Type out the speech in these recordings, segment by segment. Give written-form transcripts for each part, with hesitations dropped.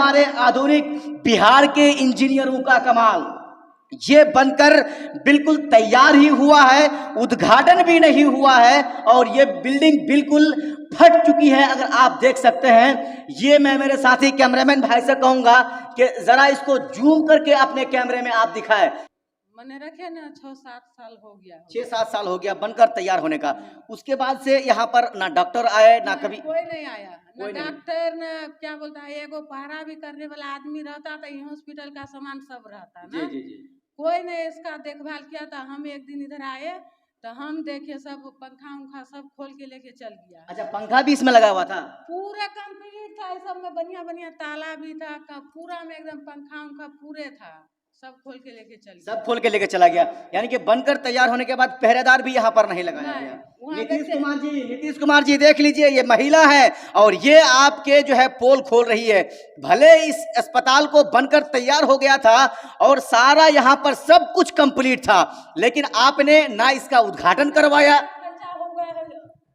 हमारे आधुनिक बिहार के इंजीनियरों का कमाल। ये बनकर बिल्कुल तैयार ही हुआ है, उद्घाटन भी नहीं हुआ है और ये बिल्डिंग बिल्कुल फट चुकी है। अगर आप देख सकते हैं, ये मैं मेरे साथी कैमरामैन भाई से कहूंगा कि जरा इसको जूम करके अपने कैमरे में आप दिखाएं। मैंने रखे ना 6-7 साल हो गया, 6-7 साल हो गया बनकर तैयार होने का। उसके बाद से यहाँ पर ना डॉक्टर आए ना कभी कोई नहीं आया, ना कोई नहीं। डॉक्टर ना क्या बोलता है, एगो पहरा भी करने वाला आदमी रहता तो ये हॉस्पिटल का सामान सब रहता ना। जी। कोई नहीं इसका देखभाल किया था। हम एक दिन इधर आए तो हम देखे सब पंखा उंखा सब खोल के लेके चल गया। अच्छा, पंखा भी इसमें लगा हुआ था? पूरा कंप्लीट था, इस सब में बढ़िया बढ़िया ताला भी था, पूरा में एकदम पंखा उंखा पूरे था, सब खोल के लेके चल गया। सब खोल के लेके चला गया। यानी कि बनकर तैयार होने के बाद पहरेदार भी यहाँ पर नहीं लगाया नहीं, गया। वहाँ नीतीश कुमार जी देख लीजिए, ये महिला है और ये आपके जो है पोल खोल रही है। भले इस अस्पताल को बनकर तैयार हो गया था और सारा यहाँ पर सब कुछ कंप्लीट था, लेकिन आपने ना इसका उद्घाटन करवाया।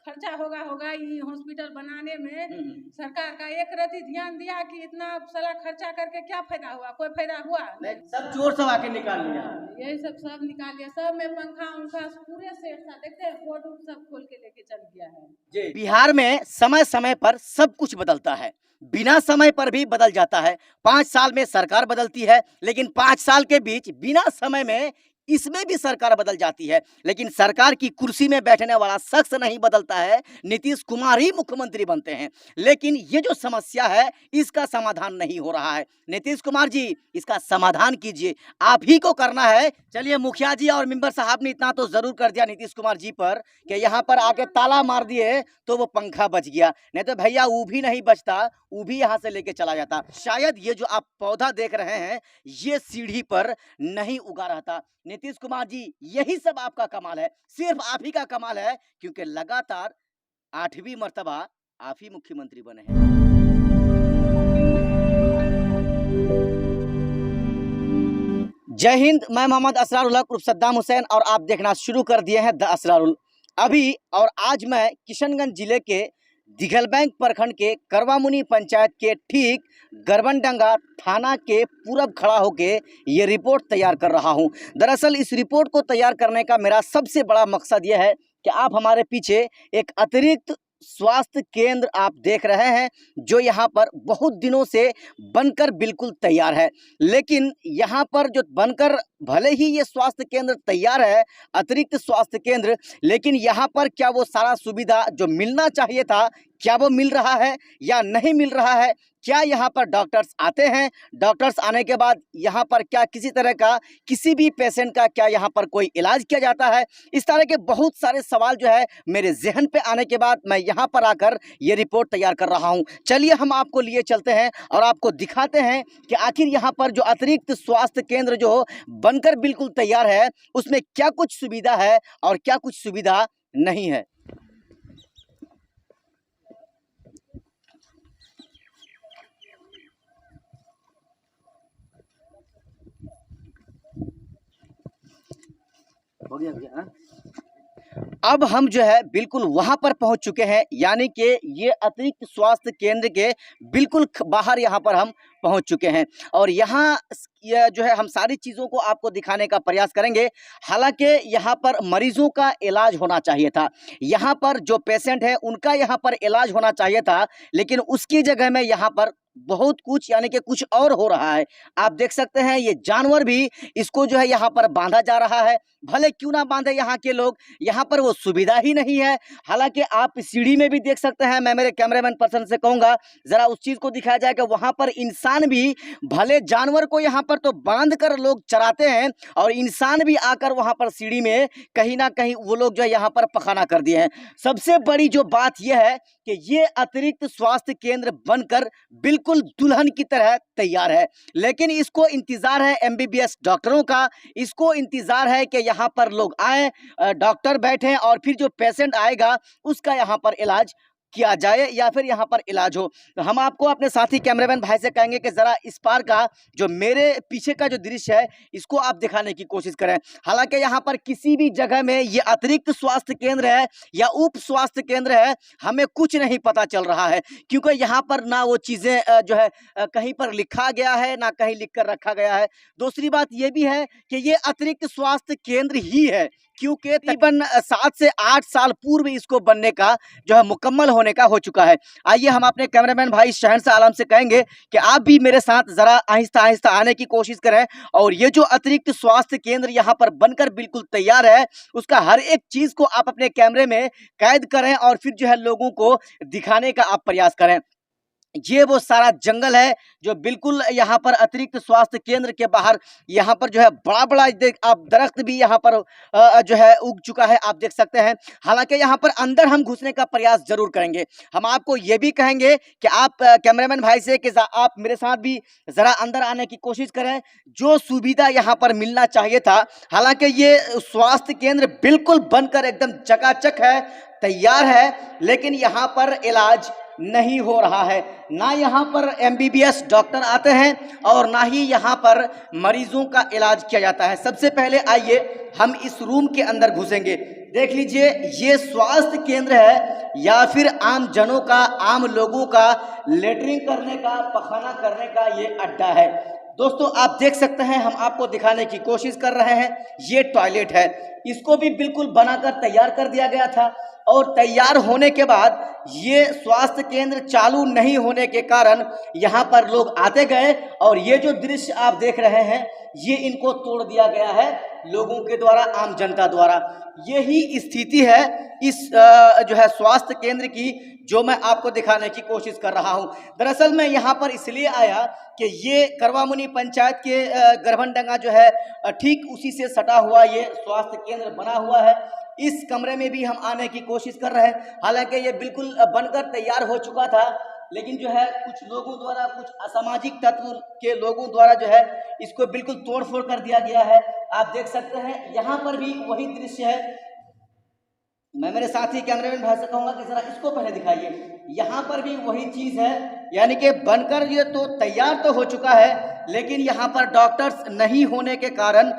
खर्चा होगा ये हॉस्पिटल बनाने में। सरकार का एक रत्ती ध्यान दिया कि इतना साला खर्चा करके क्या फायदा हुआ? कोई फायदा हुआ नहीं, सब चोर सब आके निकाल लिया। यही सब निकाल लिया, सब में पंखा उंखा पूरे सेट था, देखते हैं बोर्ड सब खोल के लेके चल गया है। बिहार में समय समय पर सब कुछ बदलता है, बिना समय पर भी बदल जाता है। 5 साल में सरकार बदलती है, लेकिन 5 साल के बीच बिना समय में इसमें भी सरकार बदल जाती है, लेकिन सरकार की कुर्सी में बैठने वाला शख्स नहीं बदलता है। नीतीश कुमार ही मुख्यमंत्री बनते हैं, लेकिन ये जो समस्या है इसका समाधान नहीं हो रहा है। नीतीश कुमार जी, इसका समाधान कीजिए, आप ही को करना है। चलिए, मुखिया जी और मेंबर साहब ने इतना तो जरूर कर दिया नीतीश कुमार जी पर कि यहाँ पर आके ताला मार दिए तो वो पंखा बच गया, नहीं तो भैया वो भी नहीं बचता, वो भी यहाँ से लेके चला जाता। शायद ये जो आप पौधा देख रहे हैं ये सीढ़ी पर नहीं उगा रहता। नीतीश कुमार जी, यही सब आपका कमाल है, सिर्फ आप ही का कमाल है, क्योंकि लगातार 8वीं मर्तबा आप ही मुख्यमंत्री बने हैं। जय हिंद, मैं मोहम्मद असरारुल हक उर्फ सद्दाम हुसैन और आप देखना शुरू कर दिए हैं द असरारुल। अभी और आज मैं किशनगंज जिले के दिघलबैंक प्रखंड के करवामुनि पंचायत के ठीक गरबनडंगा थाना के पूरब खड़ा होके ये रिपोर्ट तैयार कर रहा हूं। दरअसल इस रिपोर्ट को तैयार करने का मेरा सबसे बड़ा मकसद यह है कि आप हमारे पीछे एक अतिरिक्त स्वास्थ्य केंद्र आप देख रहे हैं, जो यहाँ पर बहुत दिनों से बनकर बिल्कुल तैयार है। लेकिन यहाँ पर जो बनकर भले ही ये स्वास्थ्य केंद्र तैयार है, अतिरिक्त स्वास्थ्य केंद्र, लेकिन यहाँ पर क्या वो सारा सुविधा जो मिलना चाहिए था, क्या वो मिल रहा है या नहीं मिल रहा है? क्या यहाँ पर डॉक्टर्स आते हैं? डॉक्टर्स आने के बाद यहाँ पर क्या किसी तरह का किसी भी पेशेंट का क्या यहाँ पर कोई इलाज किया जाता है? इस तरह के बहुत सारे सवाल जो है मेरे जहन पे आने के बाद मैं यहाँ पर आकर ये रिपोर्ट तैयार कर रहा हूँ। चलिए, हम आपको लिए चलते हैं और आपको दिखाते हैं कि आखिर यहाँ पर जो अतिरिक्त स्वास्थ्य केंद्र जो बनकर बिल्कुल तैयार है, उसमें क्या कुछ सुविधा है और क्या कुछ सुविधा नहीं है। हो गया भैया। अब हम जो है बिल्कुल वहां पर पहुंच चुके हैं, यानी कि ये अतिरिक्त स्वास्थ्य केंद्र के बिल्कुल बाहर यहाँ पर हम पहुंच चुके हैं और यहाँ जो है हम सारी चीज़ों को आपको दिखाने का प्रयास करेंगे। हालांकि यहाँ पर मरीजों का इलाज होना चाहिए था, यहाँ पर जो पेशेंट है उनका यहाँ पर इलाज होना चाहिए था, लेकिन उसकी जगह में यहाँ पर बहुत कुछ यानी कि कुछ और हो रहा है। आप देख सकते हैं ये जानवर भी, इसको जो है यहाँ पर बांधा जा रहा है। भले क्यों ना बांधे यहाँ के लोग, यहाँ पर वो सुविधा ही नहीं है। हालांकि आप सीढ़ी में भी देख सकते हैं, मैं मेरे कैमरामैन पर्सन से कहूँगा जरा उस चीज़ को दिखाया जाए कि वहाँ पर इंसान भी, भले जानवर को यहाँ पर तो बांध कर लोग चराते हैं और इंसान भी आकर वहाँ पर सीढ़ी में कहीं ना कहीं वो लोग जो है यहाँ पर पखाना कर दिए हैं। सबसे बड़ी जो बात यह है कि ये अतिरिक्त स्वास्थ्य केंद्र बनकर बिल्कुल दुल्हन की तरह तैयार है, लेकिन इसको इंतजार है एमबीबीएस डॉक्टरों का, इसको इंतजार है कि यहाँ पर लोग आए, डॉक्टर बैठे और फिर जो पेशेंट आएगा उसका यहाँ पर इलाज किया जाए या फिर यहाँ पर इलाज हो। तो हम आपको अपने साथी कैमरामैन भाई से कहेंगे कि ज़रा इस पार का जो मेरे पीछे का जो दृश्य है इसको आप दिखाने की कोशिश करें। हालांकि यहाँ पर किसी भी जगह में ये अतिरिक्त स्वास्थ्य केंद्र है या उप स्वास्थ्य केंद्र है, हमें कुछ नहीं पता चल रहा है, क्योंकि यहाँ पर ना वो चीज़ें जो है कहीं पर लिखा गया है, ना कहीं लिख कर रखा गया है। दूसरी बात ये भी है कि ये अतिरिक्त स्वास्थ्य केंद्र ही है, क्योंकि तकरीबन 7 से 8 साल पूर्व इसको बनने का जो है मुकम्मल होने का हो चुका है। आइए हम अपने कैमरामैन भाई शहंशाह आलम से कहेंगे कि आप भी मेरे साथ ज़रा आहिस्ता आहिस्ता आने की कोशिश करें और ये जो अतिरिक्त स्वास्थ्य केंद्र यहाँ पर बनकर बिल्कुल तैयार है, उसका हर एक चीज़ को आप अपने कैमरे में कैद करें और फिर जो है लोगों को दिखाने का आप प्रयास करें। ये वो सारा जंगल है जो बिल्कुल यहाँ पर अतिरिक्त स्वास्थ्य केंद्र के बाहर यहाँ पर जो है बड़ा बड़ा आप दरख्त भी यहाँ पर जो है उग चुका है, आप देख सकते हैं। हालांकि यहाँ पर अंदर हम घुसने का प्रयास जरूर करेंगे। हम आपको ये भी कहेंगे कि आप कैमरामैन भाई से कि आप मेरे साथ भी ज़रा अंदर आने की कोशिश करें। जो सुविधा यहाँ पर मिलना चाहिए था, हालांकि ये स्वास्थ्य केंद्र बिल्कुल बनकर एकदम चकाचक है, तैयार है, लेकिन यहाँ पर इलाज नहीं हो रहा है। ना यहाँ पर MBBS डॉक्टर आते हैं और ना ही यहाँ पर मरीजों का इलाज किया जाता है। सबसे पहले आइए हम इस रूम के अंदर घुसेंगे। देख लीजिए, ये स्वास्थ्य केंद्र है या फिर आम जनों का, आम लोगों का लेटरिन करने का, पखाना करने का ये अड्डा है। दोस्तों आप देख सकते हैं, हम आपको दिखाने की कोशिश कर रहे हैं, ये टॉयलेट है। इसको भी बिल्कुल बनाकर तैयार कर दिया गया था और तैयार होने के बाद ये स्वास्थ्य केंद्र चालू नहीं होने के कारण यहाँ पर लोग आते गए और ये जो दृश्य आप देख रहे हैं ये इनको तोड़ दिया गया है लोगों के द्वारा, आम जनता द्वारा। यही स्थिति है इस जो है स्वास्थ्य केंद्र की, जो मैं आपको दिखाने की कोशिश कर रहा हूं। दरअसल मैं यहाँ पर इसलिए आया कि ये करवामुनि पंचायत के गरभनडंगा जो है ठीक उसी से सटा हुआ ये स्वास्थ्य केंद्र बना हुआ है। इस कमरे में भी हम आने की कोशिश कर रहे हैं। हालांकि ये बिल्कुल बनकर तैयार हो चुका था, लेकिन जो है कुछ लोगों द्वारा, कुछ असामाजिक तत्व के लोगों द्वारा जो है इसको बिल्कुल तोड़फोड़ कर दिया गया है। आप देख सकते हैं यहाँ पर भी वही दृश्य है। मैं मेरे साथी कैमरामैन भाई से कहूँगा कि जरा इसको पहले दिखाइए। यहाँ पर भी वही चीज़ है, यानी कि बनकर ये तो तैयार तो हो चुका है, लेकिन यहाँ पर डॉक्टर्स नहीं होने के कारण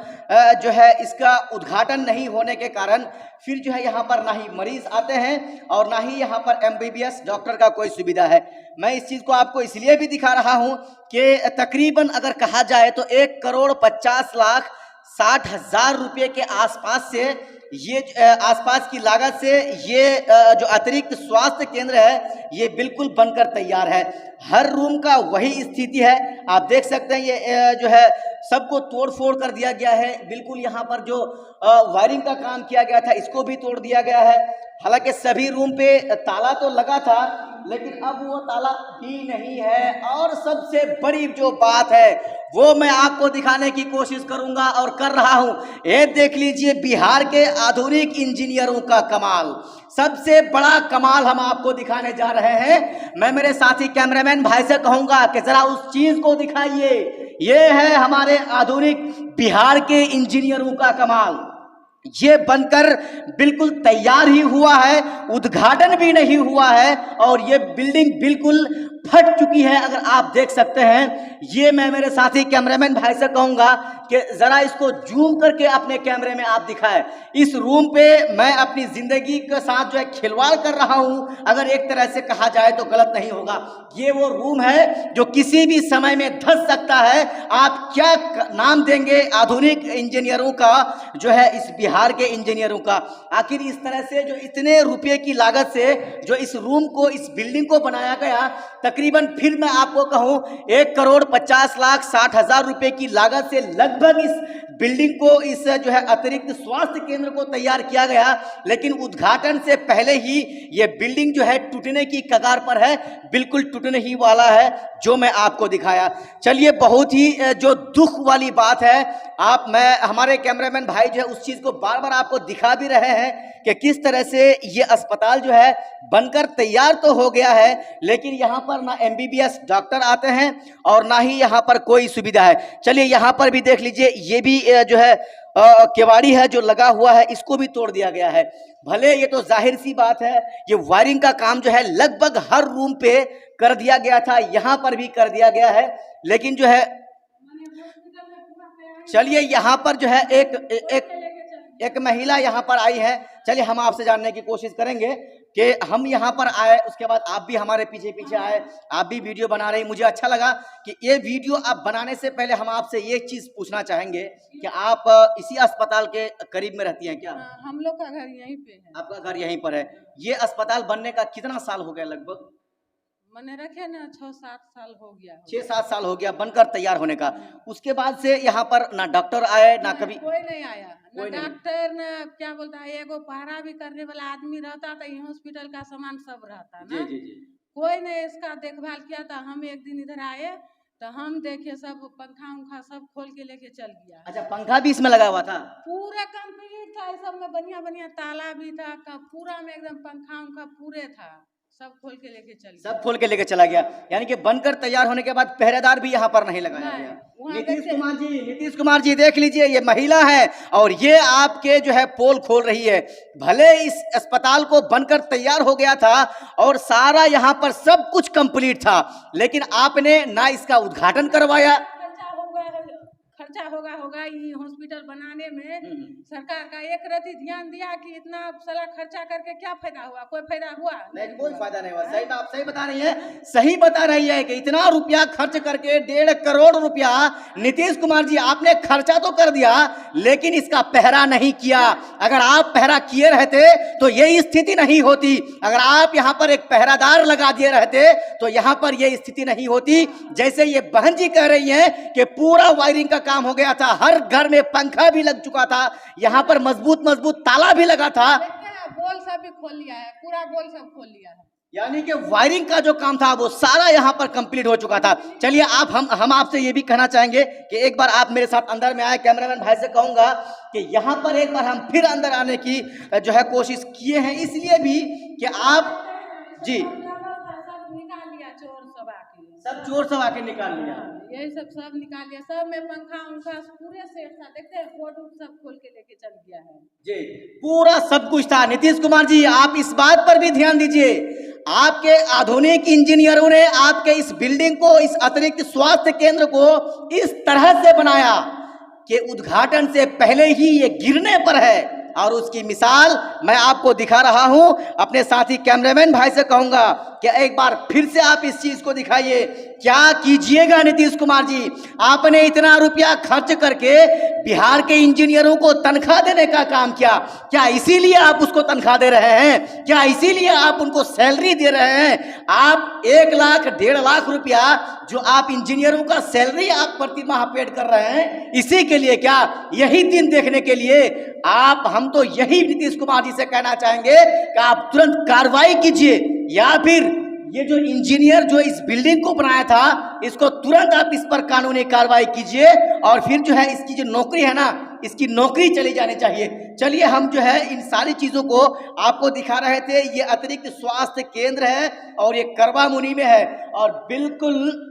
जो है इसका उद्घाटन नहीं होने के कारण फिर जो है यहाँ पर ना ही मरीज आते हैं और ना ही यहाँ पर MBBS डॉक्टर का कोई सुविधा है। मैं इस चीज़ को आपको इसलिए भी दिखा रहा हूँ कि तकरीबन अगर कहा जाए तो 1,50,60,60,000 रुपये के आसपास से ये आसपास की लागत से ये जो अतिरिक्त स्वास्थ्य केंद्र है ये बिल्कुल बनकर तैयार है। हर रूम का वही स्थिति है, आप देख सकते हैं। ये जो है सबको तोड़ फोड़ कर दिया गया है। बिल्कुल यहाँ पर जो वायरिंग का काम किया गया था इसको भी तोड़ दिया गया है। हालांकि सभी रूम पे ताला तो लगा था, लेकिन अब वो ताला भी नहीं है। और सबसे बड़ी जो बात है वो मैं आपको दिखाने की कोशिश करूंगा और कर रहा हूं। ये देख लीजिए, बिहार के आधुनिक इंजीनियरों का कमाल, सबसे बड़ा कमाल हम आपको दिखाने जा रहे हैं। मैं मेरे साथी कैमरामैन भाई से कहूंगा कि जरा उस चीज को दिखाइए। ये है हमारे आधुनिक बिहार के इंजीनियरों का कमाल। ये बनकर बिल्कुल तैयार ही हुआ है, उद्घाटन भी नहीं हुआ है और ये बिल्डिंग बिल्कुल फट चुकी है। अगर आप देख सकते हैं, ये मैं मेरे साथी कैमरामैन भाई से कहूंगा कि जरा इसको जूम करके अपने कैमरे में आप दिखाएं। इस रूम पे मैं अपनी जिंदगी के साथ जो है खिलवाड़ कर रहा हूं, अगर एक तरह से कहा जाए तो गलत नहीं होगा। ये वो रूम है जो किसी भी समय में धंस सकता है। आप क्या नाम देंगे आधुनिक इंजीनियरों का, जो है इस बिहार के इंजीनियरों का। आखिर इस तरह से जो इतने रुपए की लागत से जो इस रूम को, इस बिल्डिंग को बनाया गया, तकरीबन फिर मैं आपको कहूं 1,50,60,000 रुपए की लागत से लगभग इस बिल्डिंग को, इस जो है अतिरिक्त स्वास्थ्य केंद्र को तैयार किया गया। लेकिन उद्घाटन से पहले ही ये बिल्डिंग जो है टूटने की कगार पर है, बिल्कुल टूटने ही वाला है, जो मैं आपको दिखाया। चलिए, बहुत ही जो दुख वाली बात है, हमारे कैमरामैन भाई जो है उस चीज को बार बार आपको दिखा भी रहे हैं कि किस तरह से ये अस्पताल जो है बनकर तैयार तो हो गया है, लेकिन यहाँ पर पर ना एमबीबीएस डॉक्टर आते हैं और ना ही यहाँ पर कोई सुविधा है। चलिए यहाँ पर भी देख लीजिए, ये भी जो है केवाड़ी है जो लगा हुआ है, इसको भी तोड़ दिया गया है। भले ये तो जाहिर सी बात है, ये वायरिंग का काम जो है लगभग हर रूम पे कर दिया गया था, यहाँ पर भी कर दिया गया है, लेकिन जो है चलिए यहाँ पर जो है एक महिला यहाँ पर आई है। चलिए हम आपसे जानने की कोशिश करेंगे कि हम यहाँ पर आए, उसके बाद आप भी हमारे पीछे पीछे आए, आप भी वीडियो बना रही। मुझे अच्छा लगा कि ये वीडियो आप बनाने से पहले हम आपसे ये चीज पूछना चाहेंगे कि आप इसी अस्पताल के करीब में रहती हैं क्या? हम लोग का घर यहीं पे है। आपका घर यहीं पर है। ये अस्पताल बनने का कितना साल हो गया? लगभग मैंने रखे ना 6-7 साल हो गया। 6-7 साल हो गया बनकर तैयार होने का। उसके बाद से यहाँ पर ना डॉक्टर आए ना कभी कोई नहीं आया, ना कोई नहीं। डॉक्टर ना क्या बोलता है, एगो पहरा भी करने वाला आदमी रहता था, ये हॉस्पिटल का सामान सब रहता ना। जी। कोई नहीं इसका देखभाल किया था। हम एक दिन इधर आए तो हम देखे सब पंखा उंखा सब खोल के लेके चल गया। अच्छा, पंखा भी इसमें लगा हुआ था? पूरा कंप्लीट था, इस सब में बढ़िया बढ़िया ताला भी था, पूरा में एकदम पंखा उंखा पूरे था, सब खोल के लेके चल गया। सब खोल के लेके चला गया। यानी कि बनकर तैयार होने के बाद पहरेदार भी यहाँ पर नहीं लगाया नहीं, गया। वहाँ नीतीश कुमार जी देख लीजिए, ये महिला है और ये आपके जो है पोल खोल रही है। भले इस अस्पताल को बनकर तैयार हो गया था और सारा यहाँ पर सब कुछ कंप्लीट था, लेकिन आपने ना इसका उद्घाटन करवाया। खर्चा होगा ये हॉस्पिटल बनाने में सरकार का एक रत्ती ध्यान दिया कि इतना साला खर्चा करके क्या फायदा हुआ? कोई फायदा हुआ नहीं, कोई फायदा नहीं हुआ। सही आप सही बता रही है, सही बता रही है कि इतना रुपया खर्च करके 1.5 करोड़ रुपया नीतीश कुमार जी आपने खर्चा तो कर दिया, लेकिन इसका पहरा नहीं किया। अगर आप पहरा किए रहते तो ये स्थिति नहीं होती। अगर आप यहाँ पर एक पहरादार लगा दिए रहते तो यहाँ पर ये स्थिति नहीं होती। जैसे ये बहन जी कह रही है कि पूरा वायरिंग का काम हो गया था, हर घर में पंखा भी लग चुका था, यहाँ पर मजबूत ताला भी लगा था। बोल सब भी खोल लिया है, पूरा बोल सब खोल लिया है। यानी कि वायरिंग का जो काम था वो सारा यहाँ पर कंप्लीट हो चुका था। चलिए आप हम आपसे ये भी कहना चाहेंगे कि एक बार आप मेरे साथ अंदर में आए। कैमरामैन भाई से कहूंगा कि यहाँ पर एक बार हम फिर अंदर आने की जो है कोशिश किए हैं, इसलिए भी कि आप जी सब निकाल लिया, चोर सब आके निकाल लिया। यही सब निकाल लिया, सब में पंखा उंखा पूरे सेट था, देखते हैं बोर्ड सब खोल के लेके चल गया है जी, पूरा सब कुछ था। नीतीश कुमार जी आप इस बात पर भी ध्यान दीजिए, आपके आधुनिक इंजीनियरों ने आपके इस बिल्डिंग को, इस अतिरिक्त स्वास्थ्य केंद्र को इस तरह से बनाया कि उद्घाटन से पहले ही ये गिरने पर है। और उसकी मिसाल मैं आपको दिखा रहा हूं। अपने साथी कैमरामैन भाई से कहूंगा कि एक बार फिर से आप इस चीज को दिखाइए। क्या कीजिएगा नीतीश कुमार जी, आपने इतना रुपया खर्च करके बिहार के इंजीनियरों को तनख्वाह देने का काम किया। क्या इसीलिए आप उसको तनख्वाह दे रहे हैं? क्या इसीलिए आप उनको सैलरी दे रहे हैं? आप 1 लाख 1.5 लाख रुपया जो आप इंजीनियरों का सैलरी आप प्रति माह पेड कर रहे हैं, इसी के लिए क्या? यही दिन देखने के लिए आप, हम तो यही नीतीश कुमार जी से कहना चाहेंगे कि आप तुरंत कार्रवाई कीजिए, या फिर ये जो इंजीनियर जो इस बिल्डिंग को बनाया था, इसको तुरंत आप इस पर कानूनी कार्रवाई कीजिए और फिर जो है इसकी जो नौकरी है ना, इसकी नौकरी चली जानी चाहिए। चलिए हम जो है इन सारी चीजों को आपको दिखा रहे थे। ये अतिरिक्त स्वास्थ्य केंद्र है और ये करवा मुनि में है और बिल्कुल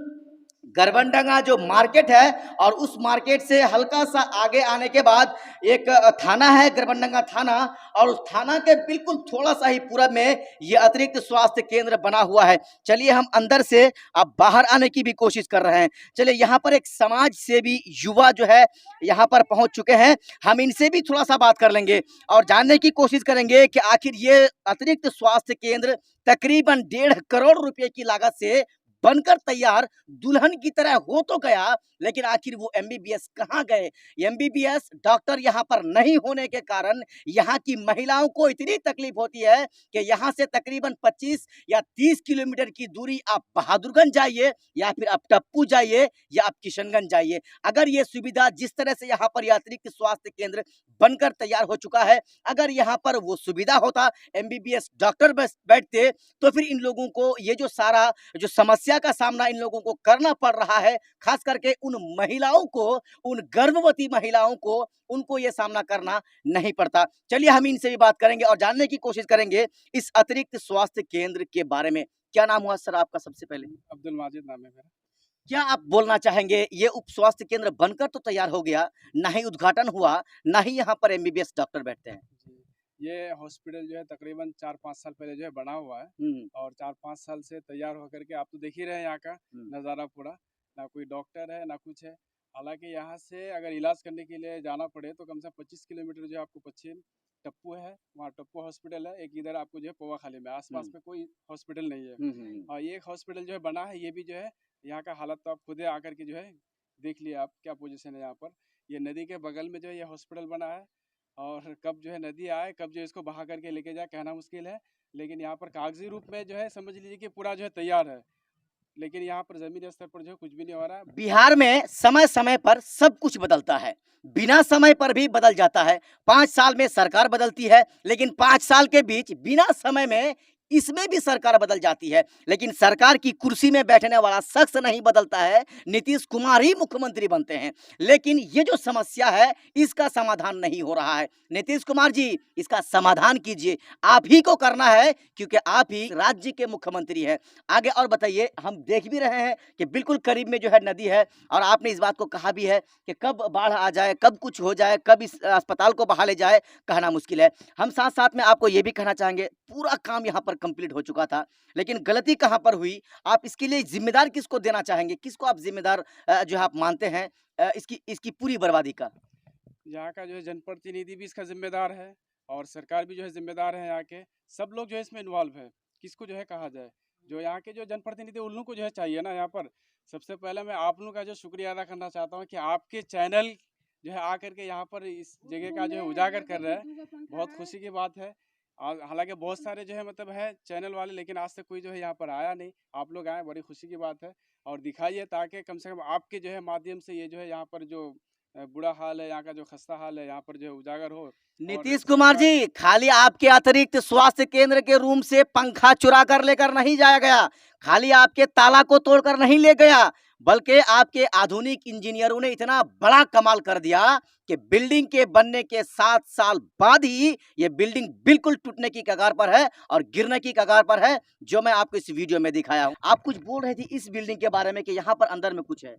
गरबनडंगा जो मार्केट है और उस मार्केट से हल्का सा आगे आने के बाद एक थाना है, गरबनडंगा थाना, और उस थाना के बिल्कुल थोड़ा सा ही पूरब में ये अतिरिक्त स्वास्थ्य केंद्र बना हुआ है। चलिए हम अंदर से अब बाहर आने की भी कोशिश कर रहे हैं। चलिए यहाँ पर एक समाज सेवी युवा जो है यहाँ पर पहुँच चुके हैं, हम इनसे भी थोड़ा सा बात कर लेंगे और जानने की कोशिश करेंगे कि आखिर ये अतिरिक्त स्वास्थ्य केंद्र तकरीबन 1.5 करोड़ रुपए की लागत से बनकर तैयार दुल्हन की तरह हो तो गया, लेकिन आखिर वो एमबीबीएस कहाँ गए? एमबीबीएस डॉक्टर यहाँ पर नहीं होने के कारण यहाँ की महिलाओं को इतनी तकलीफ होती है कि यहाँ से तकरीबन 25 या 30 किलोमीटर की दूरी आप बहादुरगंज जाइए या फिर आप टप्पू जाइए या आप किशनगंज जाइए। अगर ये सुविधा जिस तरह से यहाँ पर अतिरिक्त स्वास्थ्य केंद्र बनकर तैयार हो चुका है, अगर यहाँ पर वो सुविधा होता, एमबीबीएस डॉक्टर बैठते, तो फिर इन लोगों को ये जो सारा जो समस्या का सामना इन लोगों को करना पड़ रहा है, खास करके उन महिलाओं को, उन गर्भवती महिलाओं को, उनको ये सामना करना नहीं पड़ता। चलिए हम इनसे भी बात करेंगे और जानने की कोशिश करेंगे इस अतिरिक्त स्वास्थ्य केंद्र के बारे में। क्या नाम हुआ सर आपका सबसे पहले? अब्दुल माजिद नाम है मेरा। क्या आप बोलना चाहेंगे, ये उप स्वास्थ्य केंद्र बनकर तो तैयार हो गया, ना ही उद्घाटन हुआ, ना ही यहाँ पर एमबीबीएस डॉक्टर बैठते हैं। जी, ये हॉस्पिटल जो है तकरीबन 4-5 साल पहले जो है बना हुआ है और 4-5 साल से तैयार होकर के आप तो देख ही रहे हैं यहाँ का नज़ारा पूरा, ना कोई डॉक्टर है ना कुछ है। हालांकि यहाँ से अगर इलाज करने के लिए जाना पड़े तो कम से कम 25 किलोमीटर जो है आपको पश्चिम टप्पू है, वहाँ टप्पू हॉस्पिटल है, एक इधर आपको जो है पौवा खाली में, आसपास में कोई हॉस्पिटल नहीं है। और ये एक हॉस्पिटल जो है बना है, ये भी जो है यहाँ का हालत तो आप खुद आकर के जो है देख लिया आप क्या पोजीशन है यहाँ पर। ये नदी के बगल में जो है ये हॉस्पिटल बना है और कब जो है नदी आए कब जो इसको बहा करके लेके जाए कहना मुश्किल है, लेकिन यहाँ पर कागजी रूप में जो है समझ लीजिए कि पूरा जो है तैयार है, लेकिन यहाँ पर जमीनी स्तर पर जो है कुछ भी नहीं हो रहा है। बिहार में समय समय पर सब कुछ बदलता है, बिना समय पर भी बदल जाता है। 5 साल में सरकार बदलती है, लेकिन 5 साल के बीच बिना समय में इसमें भी सरकार बदल जाती है, लेकिन सरकार की कुर्सी में बैठने वाला शख्स नहीं बदलता है, नीतीश कुमार ही मुख्यमंत्री बनते हैं। लेकिन ये जो समस्या है इसका समाधान नहीं हो रहा है। नीतीश कुमार जी, इसका समाधान कीजिए, आप ही को करना है, क्योंकि आप ही राज्य के मुख्यमंत्री हैं। आगे और बताइए, हम देख भी रहे हैं कि बिल्कुल करीब में जो है नदी है और आपने इस बात को कहा भी है कि कब बाढ़ आ जाए, कब कुछ हो जाए, कब इस अस्पताल को बहा ले जाए, कहना मुश्किल है। हम साथ साथ में आपको ये भी कहना चाहेंगे, पूरा काम यहाँ पर कंप्लीट हो चुका था, लेकिन गलती कहाँ पर हुई, आप इसके लिए जिम्मेदार किसको देना चाहेंगे, किसको आप जिम्मेदार जो है आप मानते हैं इसकी इसकी पूरी बर्बादी का? यहाँ का जो है जनप्रतिनिधि भी इसका जिम्मेदार है और सरकार भी जो है जिम्मेदार है, यहाँ के सब लोग जो है इसमें इन्वॉल्व है। किसको जो है कहा जाए, जो यहाँ के जो जनप्रतिनिधि उन लोगों को जो है चाहिए ना यहाँ पर। सबसे पहले मैं आप लोगों का जो शुक्रिया अदा करना चाहता हूँ कि आपके चैनल जो है आकर के यहाँ पर इस जगह का जो है उजागर कर रहे हैं, बहुत खुशी की बात है। और हालांकि बहुत सारे जो है मतलब है चैनल वाले, लेकिन आज तक कोई जो है यहाँ पर आया नहीं। आप लोग आए, बड़ी खुशी की बात है और दिखाइए ताकि कम से कम आपके जो है माध्यम से ये जो है यहाँ पर जो बुरा हाल है, यहाँ का जो खस्ता हाल है, यहाँ पर जो है उजागर हो। नीतीश कुमार जी, खाली आपके अतिरिक्त स्वास्थ्य केंद्र के रूम से पंखा चुरा कर लेकर नहीं जाया गया, खाली आपके ताला को तोड़कर नहीं ले गया, बल्कि आपके आधुनिक इंजीनियरों ने इतना बड़ा कमाल कर दिया कि बिल्डिंग के बनने के 7 साल बाद ही ये बिल्डिंग बिल्कुल टूटने की कगार पर है और गिरने की कगार पर है, जो मैं आपको इस वीडियो में दिखाया हूँ। आप कुछ बोल रही थी इस बिल्डिंग के बारे में कि यहाँ पर अंदर में कुछ है।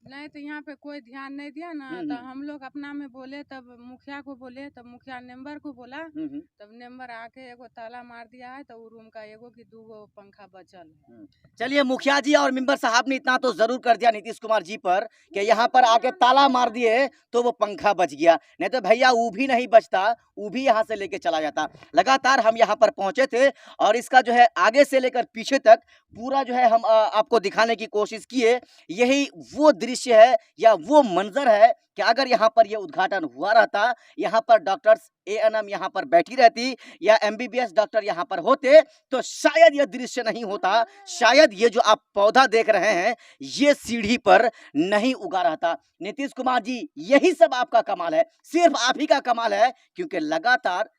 नहीं तो यहाँ पे कोई ध्यान नहीं दिया ना, तो हम लोग अपना में बोले, तब मुखिया को बोले, तब मुखिया मेंबर को बोला, तब मेंबर आके एगो ताला मार दिया है, तो वो रूम का एगो की 2 पंखा बचल है। चलिए, मुखिया जी और मेंबर साहब ने इतना तो जरूर कर दिया नीतीश कुमार जी पर कि यहाँ पर आके ताला मार दिए तो वो पंखा बच गया, नहीं तो भैया वो भी नहीं बचता, वो भी यहाँ से लेके चला जाता। लगातार हम यहाँ पर पहुंचे थे और इसका जो है आगे से लेकर पीछे तक पूरा जो है हम आपको दिखाने की कोशिश किए। यही वो दृश्य है या वो मंजर है कि अगर यहाँ पर यह उद्घाटन हुआ रहता, यहाँ पर डॉक्टर्स एएनएम यहाँ पर बैठी रहती या एमबीबीएस डॉक्टर यहाँ पर होते, तो शायद यह दृश्य नहीं होता, शायद ये जो आप पौधा देख रहे हैं ये सीढ़ी पर नहीं उगा रहता। नीतीश कुमार जी, यही सब आपका कमाल है, सिर्फ आप ही का कमाल है, क्योंकि लगातार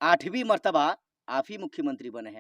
8वीं मर्तबा आप ही मुख्यमंत्री बने हैं।